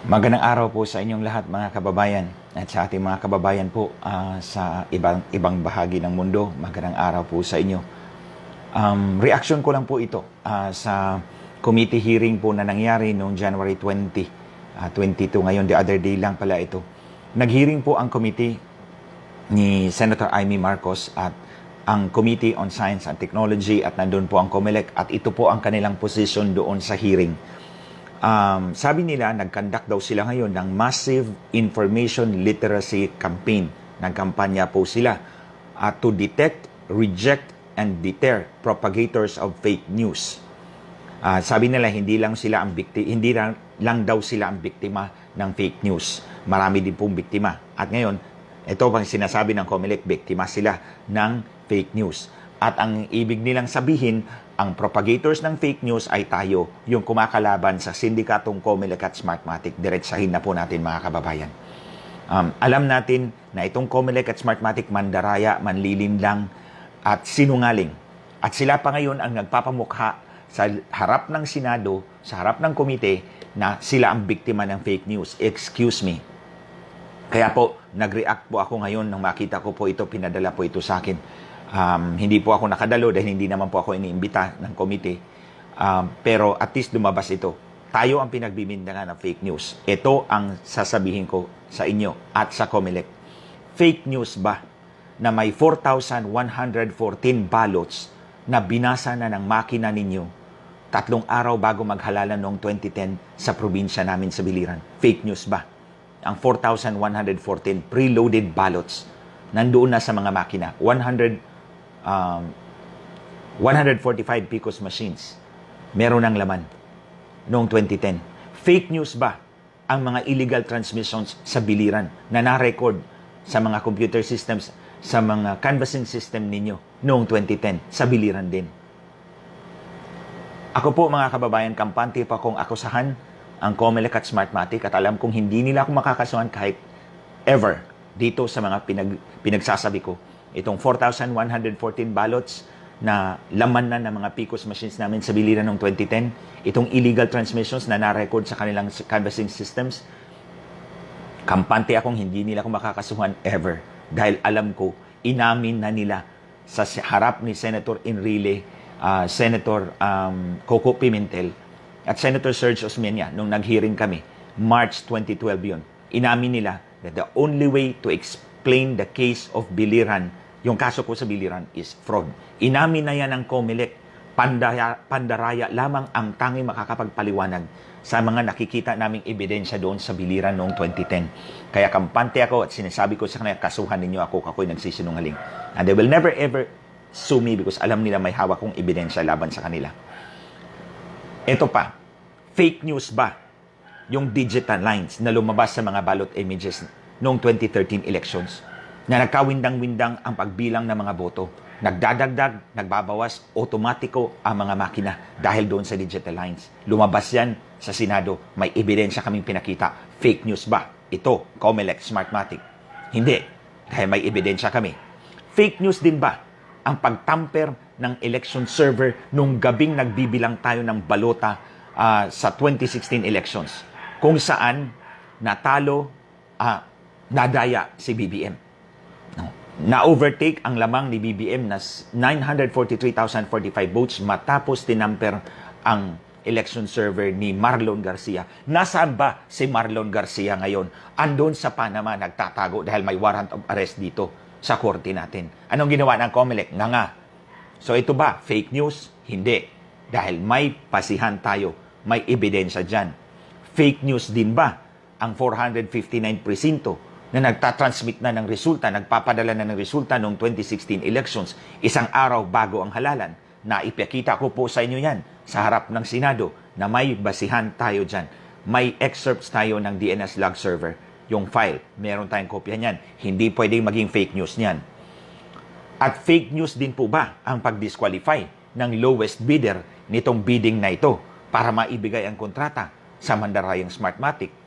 Magandang araw po sa inyong lahat mga kababayan at sa ating mga kababayan po sa ibang bahagi ng mundo. Magandang araw po sa inyo. Reaction ko lang po ito sa committee hearing po na nangyari noong January 22 ngayon, the other day lang pala ito. Nag-hearing po ang committee ni Senator Amy Marcos at ang Committee on Science and Technology at nandun po ang COMELEC at ito po ang kanilang position doon sa hearing. Sabi nila, nag-conduct daw sila ngayon ng massive information literacy campaign. Nagkampanya po sila to detect, reject, and deter propagators of fake news. Sabi nila, hindi lang daw sila ang biktima ng fake news. Marami din pong biktima. At ngayon, ito pang sinasabi ng COMELEC, biktima sila ng fake news. At ang ibig nilang sabihin, ang propagators ng fake news ay tayo, yung kumakalaban sa sindikatong COMELEC at Smartmatic. Diretsahin na po natin mga kababayan. Alam natin na itong COMELEC at Smartmatic mandaraya, manlilin lang at sinungaling. At sila pa ngayon ang nagpapamukha sa harap ng Senado, sa harap ng komite, na sila ang biktima ng fake news. Excuse me. Kaya po, nag-react po ako ngayon nang makita ko po ito, pinadala po ito sa akin. Hindi po ako nakadalo dahil hindi naman po ako iniimbita ng komite. Pero at least lumabas ito. Tayo ang pinagbibintangan ng fake news. Ito ang sasabihin ko sa inyo at sa COMELEC. Fake news ba na may 4,114 ballots na binasa na ng makina ninyo 3 araw bago maghalalan noong 2010 sa probinsya namin sa Biliran? Fake news ba? Ang 4,114 preloaded ballots nandoon na sa mga makina. 145 PCOS machines meron ng laman noong 2010. Fake news ba ang mga illegal transmissions sa Biliran na na-record sa mga computer systems, sa mga canvassing system ninyo noong 2010 sa Biliran din? Ako po mga kababayan, kampante pa kong akusahan ang COMELEC at Smartmatic at alam kong hindi nila ako makakasuhan kahit ever dito sa mga pinagsasabi ko. Itong 4,114 ballots na laman na ng mga PCOS machines namin sa Biliran noong 2010, itong illegal transmissions na na-record sa kanilang canvassing systems, kampante akong hindi nila ako makakasuhan ever. Dahil alam ko, inamin na nila sa harap ni Senator Enrile, Senator Coco Pimentel, at Senator Serge Osmeña nung nag-hearing kami, March 2012 yun. Inamin nila that the only way to explain the case of Biliran, yung kaso ko sa Biliran, is fraud. Inamin na yan ng COMELEC. Pandaraya lamang ang tanging makakapagpaliwanag sa mga nakikita naming ebidensya doon sa Biliran noong 2010. Kaya kampante ako at sinasabi ko sa kanila, kasuhan ninyo ako'y nagsisinungaling. And they will never ever sue me because alam nila may hawak kong ebidensya laban sa kanila. Ito pa, fake news ba yung digital lines na lumabas sa mga ballot images noong 2013 elections na nagkawindang-windang ang pagbilang ng mga boto? Nagdadagdag, nagbabawas, otomatiko ang mga makina dahil doon sa digital lines. Lumabas yan sa Senado. May ebidensya kaming pinakita. Fake news ba? Ito, COMELEC, Smartmatic. Hindi, dahil may ebidensya kami. Fake news din ba ang pagtamper ng election server nung gabing nagbibilang tayo ng balota sa 2016 elections, kung saan natalo, nadaya si BBM. Na-overtake ang lamang ni BBM na 943,045 votes matapos tinamper ang election server ni Marlon Garcia. Nasaan ba si Marlon Garcia ngayon? Andun sa Panama, nagtatago dahil may warrant of arrest dito sa korte natin. Anong ginawa ng COMELEC? Nga. So ito ba fake news? Hindi. Dahil may pasihan tayo, may ebidensya dyan. Fake news din ba ang 459 presinto na nagtatransmit na ng resulta, nagpapadala na ng resulta noong 2016 elections, isang araw bago ang halalan? Naipakita ko po sa inyo yan sa harap ng Senado na may basihan tayo dyan. May excerpts tayo ng DNS log server. Yung file, meron tayong kopya niyan. Hindi pwedeng maging fake news niyan. At fake news din po ba ang pag-disqualify ng lowest bidder nitong bidding na ito para maibigay ang kontrata sa mandarayang Smartmatic?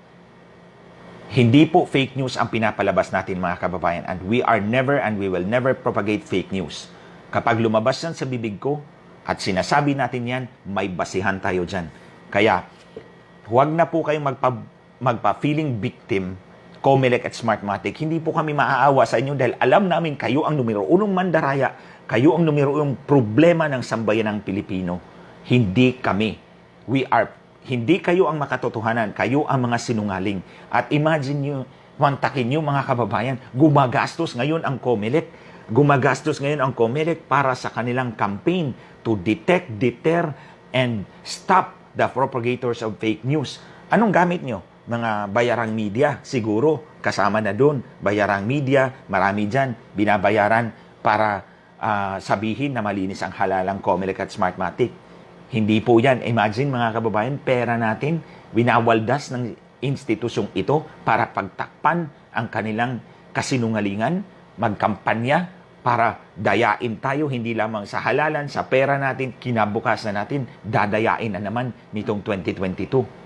Hindi po fake news ang pinapalabas natin mga kababayan, and we are never and we will never propagate fake news. Kapag lumabas yan sa bibig ko at sinasabi natin yan, may basihan tayo dyan. Kaya huwag na po kayong magpa-feeling victim, Comelec at Smartmatic, hindi po kami maaawa sa inyo dahil alam namin kayo ang numero unong mandaraya, kayo ang numero unong problema ng sambayan ng Pilipino. Hindi kami. Hindi kayo ang makatotohanan, kayo ang mga sinungaling. At imagine nyo, mantakin nyo mga kababayan, gumagastos ngayon ang Comelec para sa kanilang campaign to detect, deter, and stop the propagators of fake news. Anong gamit nyo? Mga bayarang media, siguro, kasama na doon. Bayarang media, marami dyan, binabayaran para sabihin na malinis ang halalang Comelec at Smartmatic. Hindi po yan. Imagine mga kababayan, pera natin, winawaldas ng institusyong ito para pagtakpan ang kanilang kasinungalingan, magkampanya para dayain tayo, hindi lamang sa halalan, sa pera natin, kinabukasan natin, dadayain na naman nitong 2022.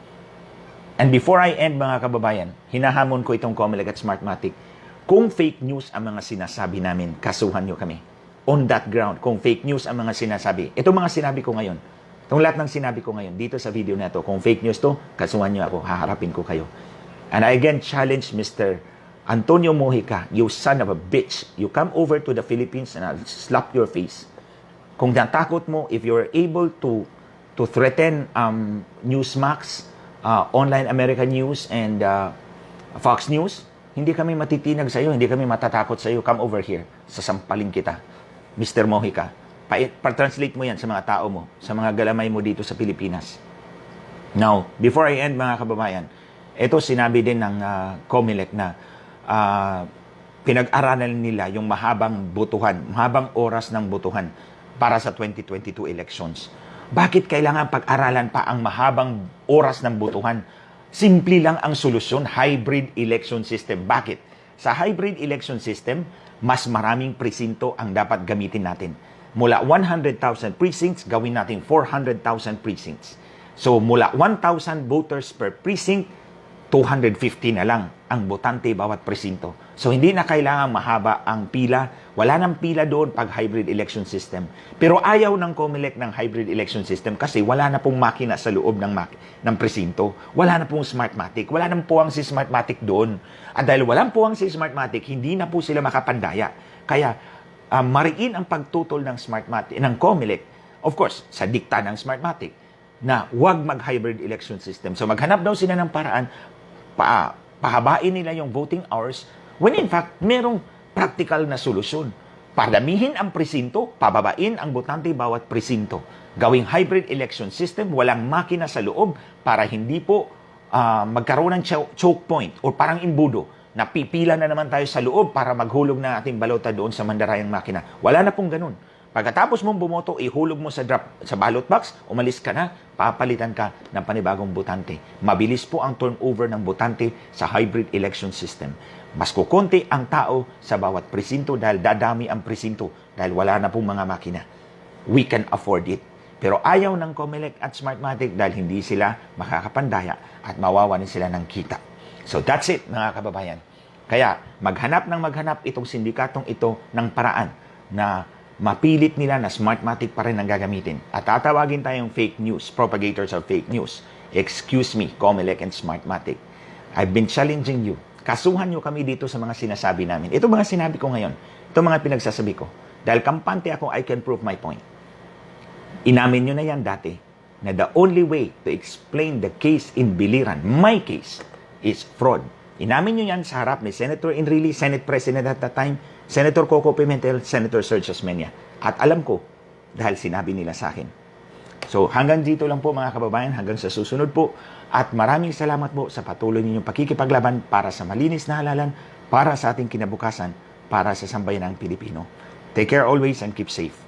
And before I end mga kababayan, hinahamon ko itong Comelec at Smartmatic. Kung fake news ang mga sinasabi namin, kasuhan nyo kami. On that ground, kung fake news ang mga sinasabi, ito mga sinabi ko ngayon, itong lahat ng sinabi ko ngayon, dito sa video na ito, kung fake news to, kasuhan nyo ako, haharapin ko kayo. And I again challenge Mr. Antonio Mojica, you son of a bitch. You come over to the Philippines and I'll slap your face. Kung natakot mo, if you're able to threaten Newsmax, Online American News, and Fox News, hindi kami matitinag sa iyo, hindi kami matatakot sa iyo. Come over here, sasampalin kita. Mr. Mojica, pa-translate mo yan sa mga tao mo, sa mga galamay mo dito sa Pilipinas. Now, before I end mga kababayan, ito sinabi din ng Comelec na pinag-aralan nila yung mahabang oras ng butuhan para sa 2022 elections. Bakit kailangan pag-aralan pa ang mahabang oras ng butuhan? Simple lang ang solusyon, hybrid election system. Bakit? Sa hybrid election system, mas maraming presinto ang dapat gamitin natin. Mula 100,000 precincts, gawin natin 400,000 precincts. So, mula 1,000 voters per precinct, 250 na lang ang botante bawat presinto. So, hindi na kailangan mahaba ang pila. Wala nang pila doon pag hybrid election system. Pero ayaw ng Comelec ng hybrid election system kasi wala na pong makina sa loob ng presinto. Wala na pong Smartmatic. Wala nang puwang si Smartmatic doon. At dahil walang puwang si Smartmatic, hindi na po sila makapandaya. Kaya, mariin ang pagtutol ng Smartmatic, ng Comelec, of course, sa dikta ng Smartmatic, na huwag mag-hybrid election system. So, maghanap daw sila ng paraan pahabain nila yung voting hours when in fact, merong practical na solusyon. Padamihin ang presinto, pababain ang botante bawat presinto. Gawing hybrid election system, walang makina sa loob para hindi po magkaroon ng choke point o parang imbudo na pipila na naman tayo sa loob para maghulog na ating balota doon sa mandarayang makina. Wala na pong ganun. Pagkatapos mong bumoto, ihulog mo sa ballot box, umalis ka na, papalitan ka ng panibagong botante. Mabilis po ang turnover ng botante sa hybrid election system. Mas kukunti ang tao sa bawat presinto dahil dadami ang presinto dahil wala na pong mga makina. We can afford it. Pero ayaw ng Comelec at Smartmatic dahil hindi sila makakapandaya at mawawalan sila ng kita. So that's it mga kababayan. Kaya maghanap itong sindikatong ito ng paraan na mapilit nila na Smartmatic pa rin ang gagamitin. At tatawagin tayong fake news, propagators of fake news. Excuse me, Comelec and Smartmatic. I've been challenging you. Kasuhan nyo kami dito sa mga sinasabi namin. Ito mga sinabi ko ngayon. Ito mga pinagsasabi ko. Dahil kampante ako, I can prove my point. Inamin nyo na yan dati na the only way to explain the case in Biliran, my case, is fraud. Inamin nyo yan sa harap ni Senator Enrile, Senate President at that time, Senator Coco Pimentel, Senator Serge Osmeña. At alam ko, dahil sinabi nila sa akin. So hanggang dito lang po mga kababayan, hanggang sa susunod po. At maraming salamat po sa patuloy ninyong pakikipaglaban para sa malinis na halalan, para sa ating kinabukasan, para sa sambayan ng Pilipino. Take care always and keep safe.